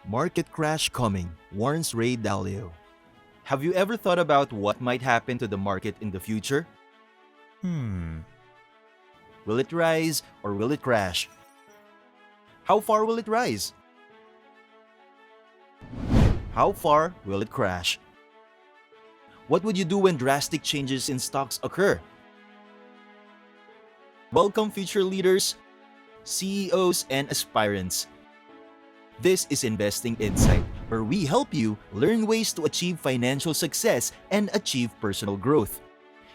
Market crash coming, warns Ray Dalio. Have you ever thought about what might happen to the market in the future? Will it rise or will it crash? How far will it rise? How far will it crash? What would you do when drastic changes in stocks occur? Welcome, future leaders, CEOs, and aspirants. This is Investing Insight, where we help you learn ways to achieve financial success and achieve personal growth.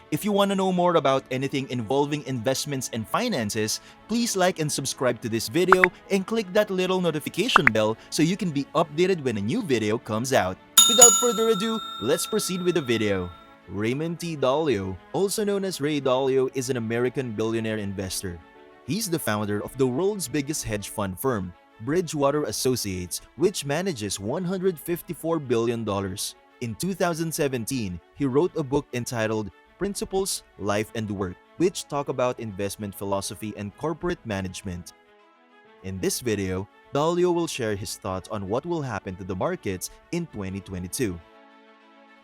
If you want to know more about anything involving investments and finances, please like and subscribe to this video and click that little notification bell so you can be updated when a new video comes out. Without further ado, let's proceed with the video. Raymond T. Dalio, also known as Ray Dalio, is an American billionaire investor. He's the founder of the world's biggest hedge fund firm, Bridgewater Associates, which manages $154 billion. In 2017, he wrote a book entitled Principles, Life and Work, which talk about investment philosophy and corporate management. In this video, Dalio will share his thoughts on what will happen to the markets in 2022.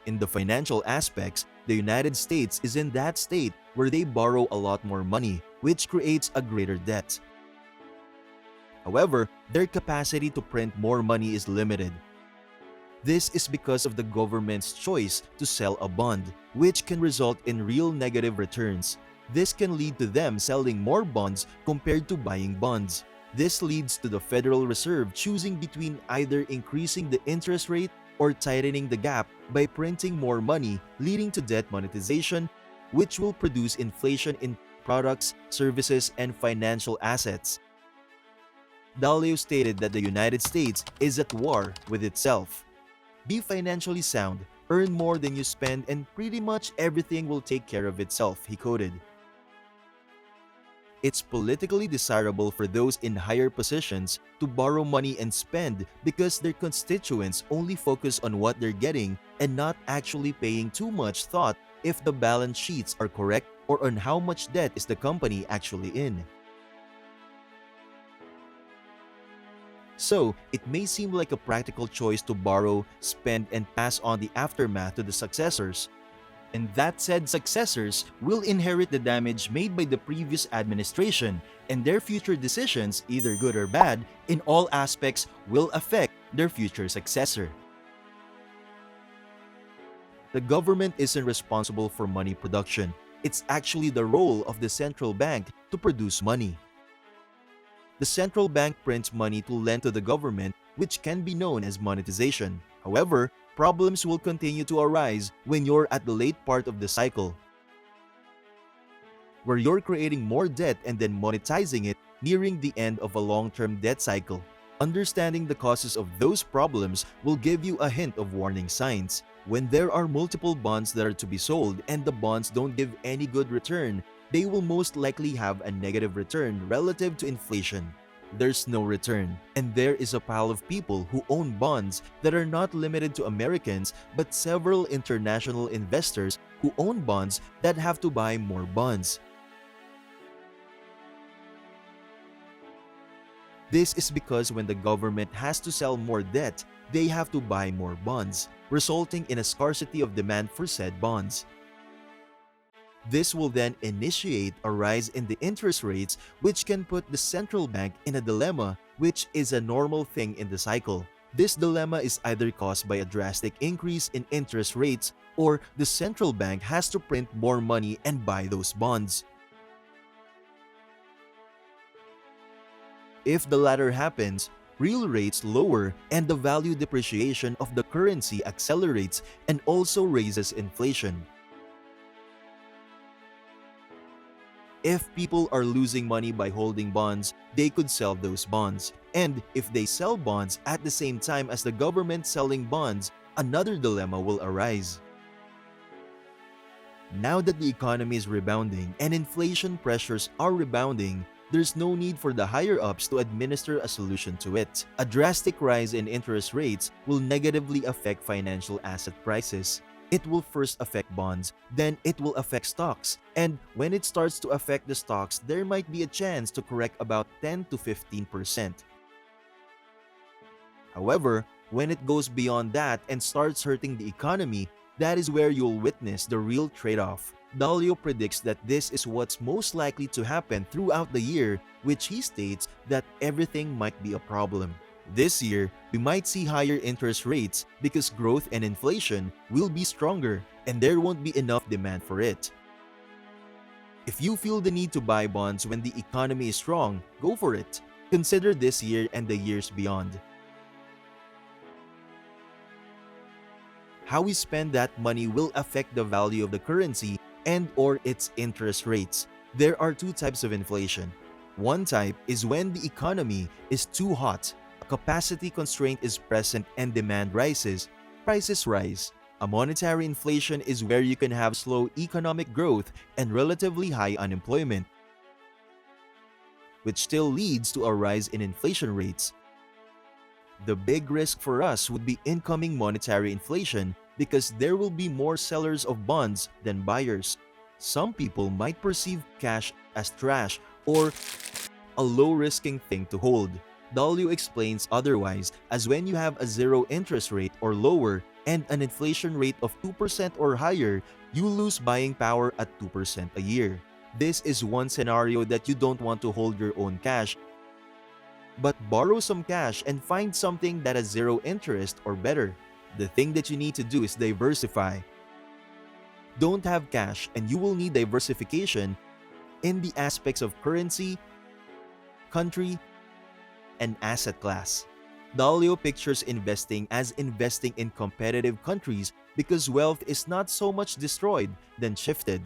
In the financial aspects, the United States is in that state where they borrow a lot more money, which creates a greater debt. However, their capacity to print more money is limited. This is because of the government's choice to sell a bond, which can result in real negative returns. This can lead to them selling more bonds compared to buying bonds. This leads to the Federal Reserve choosing between either increasing the interest rate or tightening the gap by printing more money, leading to debt monetization, which will produce inflation in products, services, and financial assets. Dalio stated that the United States is at war with itself. Be financially sound, earn more than you spend, and pretty much everything will take care of itself, he quoted. It's politically desirable for those in higher positions to borrow money and spend because their constituents only focus on what they're getting and not actually paying too much thought if the balance sheets are correct or on how much debt is the company actually in. So, it may seem like a practical choice to borrow, spend, and pass on the aftermath to the successors. And that said successors will inherit the damage made by the previous administration, and their future decisions, either good or bad, in all aspects will affect their future successor. The government isn't responsible for money production. It's actually the role of the central bank to produce money. The central bank prints money to lend to the government, which can be known as monetization. However, problems will continue to arise when you're at the late part of the cycle, where you're creating more debt and then monetizing it nearing the end of a long-term debt cycle. Understanding the causes of those problems will give you a hint of warning signs. When there are multiple bonds that are to be sold and the bonds don't give any good return, they will most likely have a negative return relative to inflation. There's no return, and there is a pile of people who own bonds that are not limited to Americans but several international investors who own bonds that have to buy more bonds. This is because when the government has to sell more debt, they have to buy more bonds, resulting in a scarcity of demand for said bonds. This will then initiate a rise in the interest rates, which can put the central bank in a dilemma, which is a normal thing in the cycle. This dilemma is either caused by a drastic increase in interest rates or the central bank has to print more money and buy those bonds. If the latter happens, real rates lower and the value depreciation of the currency accelerates and also raises inflation. If people are losing money by holding bonds, they could sell those bonds. And if they sell bonds at the same time as the government selling bonds, another dilemma will arise. Now that the economy is rebounding and inflation pressures are rebounding, there's no need for the higher-ups to administer a solution to it. A drastic rise in interest rates will negatively affect financial asset prices. It will first affect bonds, then it will affect stocks. And when it starts to affect the stocks, there might be a chance to correct about 10 to 15%. However, when it goes beyond that and starts hurting the economy, that is where you'll witness the real trade-off. Dalio predicts that this is what's most likely to happen throughout the year, which he states that everything might be a problem. This year, we might see higher interest rates because growth and inflation will be stronger and there won't be enough demand for it. If you feel the need to buy bonds when the economy is strong, go for it. Consider this year and the years beyond. How we spend that money will affect the value of the currency and/or its interest rates. There are two types of inflation. One type is when the economy is too hot, a capacity constraint is present and demand rises, prices rise. A monetary inflation is where you can have slow economic growth and relatively high unemployment, which still leads to a rise in inflation rates. The big risk for us would be incoming monetary inflation because there will be more sellers of bonds than buyers. Some people might perceive cash as trash or a low-risking thing to hold. Dalio explains otherwise as when you have a zero interest rate or lower and an inflation rate of 2% or higher, you lose buying power at 2% a year. This is one scenario that you don't want to hold your own cash, but borrow some cash and find something that has zero interest or better. The thing that you need to do is diversify. Don't have cash and you will need diversification in the aspects of currency, country, and asset class. Dalio pictures investing as investing in competitive countries because wealth is not so much destroyed than shifted.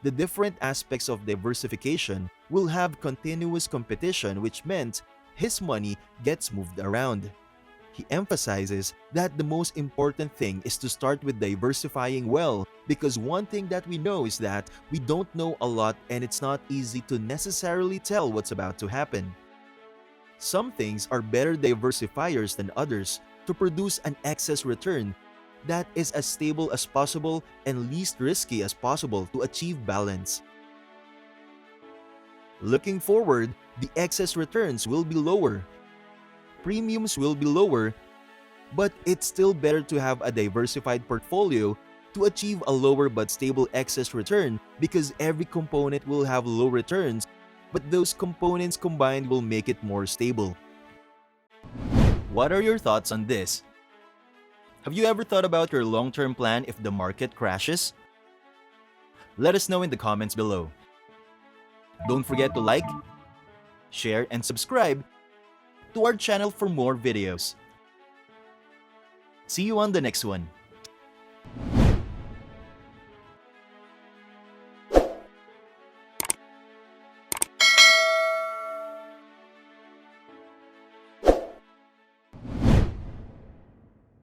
The different aspects of diversification will have continuous competition, which meant his money gets moved around. He emphasizes that the most important thing is to start with diversifying well, because one thing that we know is that we don't know a lot and it's not easy to necessarily tell what's about to happen. Some things are better diversifiers than others to produce an excess return that is as stable as possible and least risky as possible to achieve balance. Looking forward, the excess returns will be lower. Premiums will be lower, but it's still better to have a diversified portfolio to achieve a lower but stable excess return because every component will have low returns, but those components combined will make it more stable. What are your thoughts on this? Have you ever thought about your long-term plan if the market crashes? Let us know in the comments below. Don't forget to like, share, and subscribe to our channel for more videos. See you on the next one.